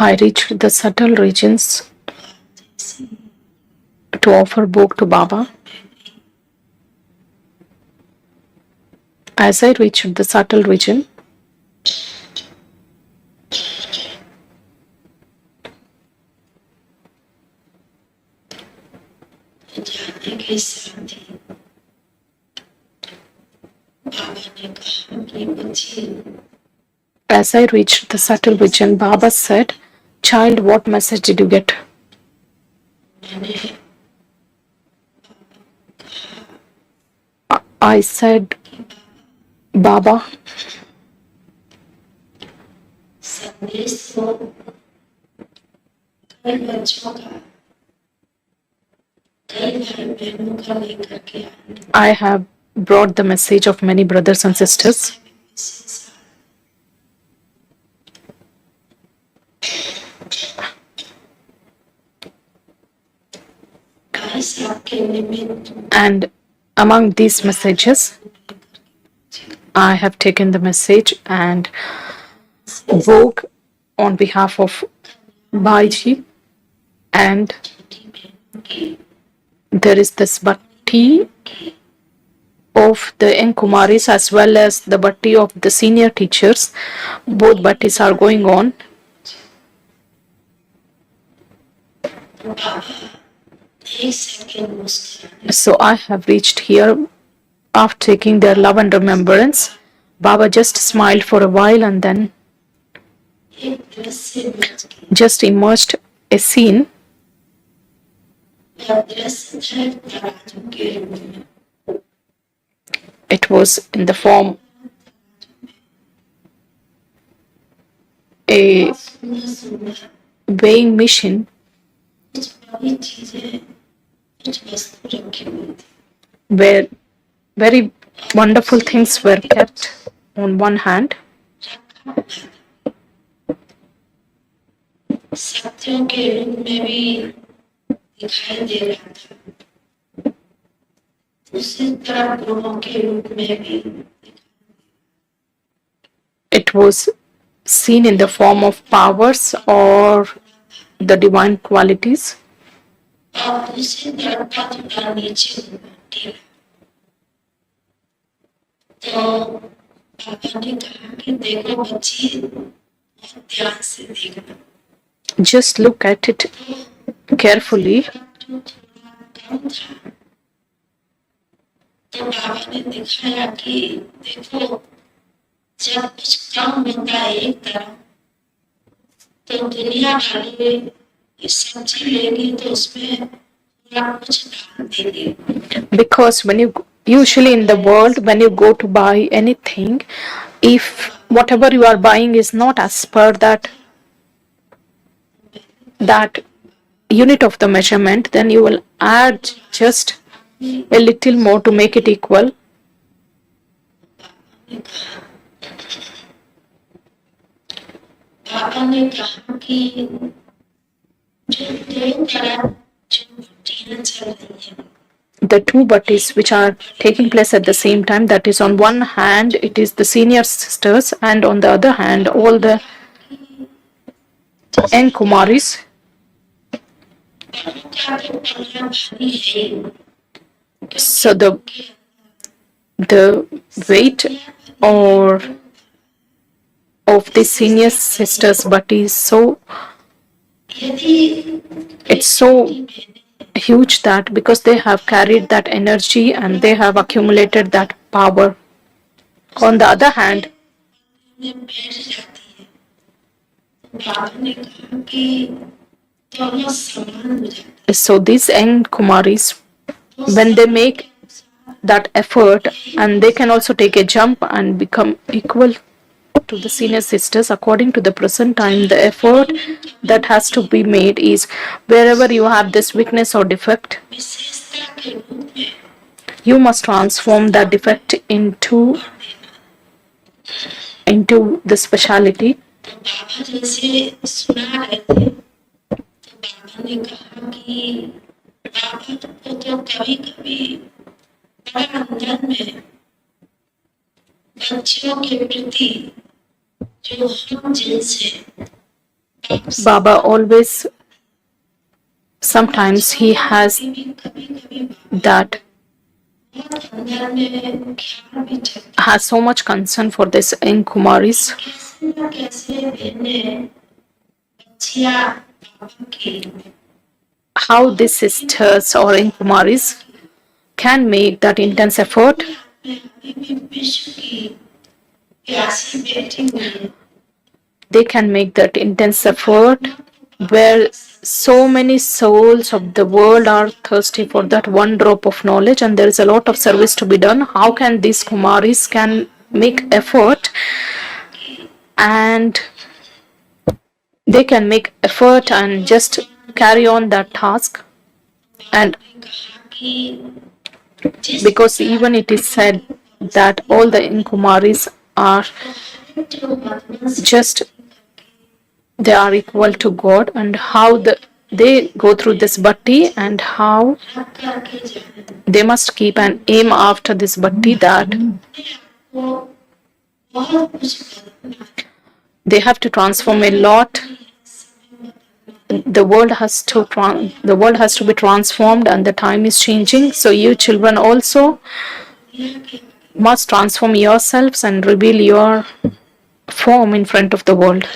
I reached the subtle regions to offer book to Baba. As I reached the subtle region, as I reached the subtle region, Baba said, "Child, what message did you get?" I said, "Baba, I have brought the message of many brothers and sisters. And among these messages, I have taken the message and woke on behalf of Baiji, and there is this bhatti of the young Kumaris as well as the bhatti of the senior teachers. Both bhattis are going on. So I have reached here after taking their love and remembrance. Baba just smiled for a while and then just emerged a scene. It was in the form a weighing machine where very wonderful things were kept on one hand. It was seen in the form of powers or the divine qualities. Just look at it carefully. Because when you usually in the world when you go to buy anything, if whatever you are buying is not as per that unit of the measurement, then you will add just a little more to make it equal. The two bhattis which are taking place at the same time, that is on one hand it is the senior sisters and on the other hand all the young Kumaris. So the weight or of the senior sisters bhatti is so it's so huge that because they have carried that energy and they have accumulated that power. On the other hand, so these young Kumaris, when they make that effort and they can also take a jump and become equal to the senior sisters, according to the present time, the effort that has to be made is wherever you have this weakness or defect, you must transform that defect into the speciality. Baba always, sometimes he has that, has so much concern for this young Kumaris. How these sisters or young Kumaris can make that intense effort. They can make that intense effort where so many souls of the world are thirsty for that one drop of knowledge, and there is a lot of service to be done. How can these Kumaris can make effort, and they can make effort and just carry on that task? And because even it is said that all the Kumaris are just, they are equal to God, and how they go through this bhakti, and how they must keep an aim after this bhakti, that they have to transform a lot. The world has to be transformed, and the time is changing. So you children also must transform yourselves and reveal your form in front of the world.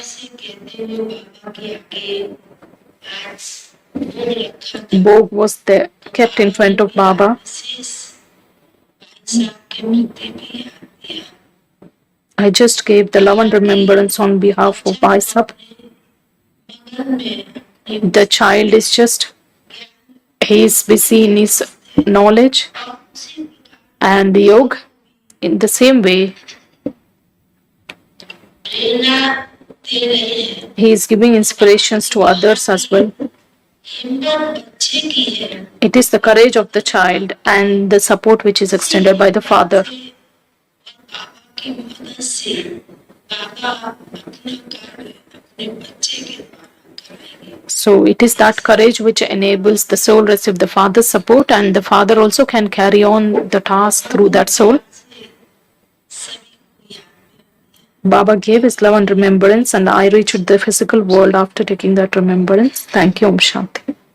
Bhog was there, kept in front of Baba. I just gave the love and remembrance on behalf of Bicep. The child is just, he is busy in his knowledge and yoga. In the same way, he is giving inspirations to others as well. It is the courage of the child and the support which is extended by the father. So it is that courage which enables the soul receive the father's support, and the father also can carry on the task through that soul. Baba gave his love and remembrance, and I reached the physical world after taking that remembrance. Thank you, Om Shanti.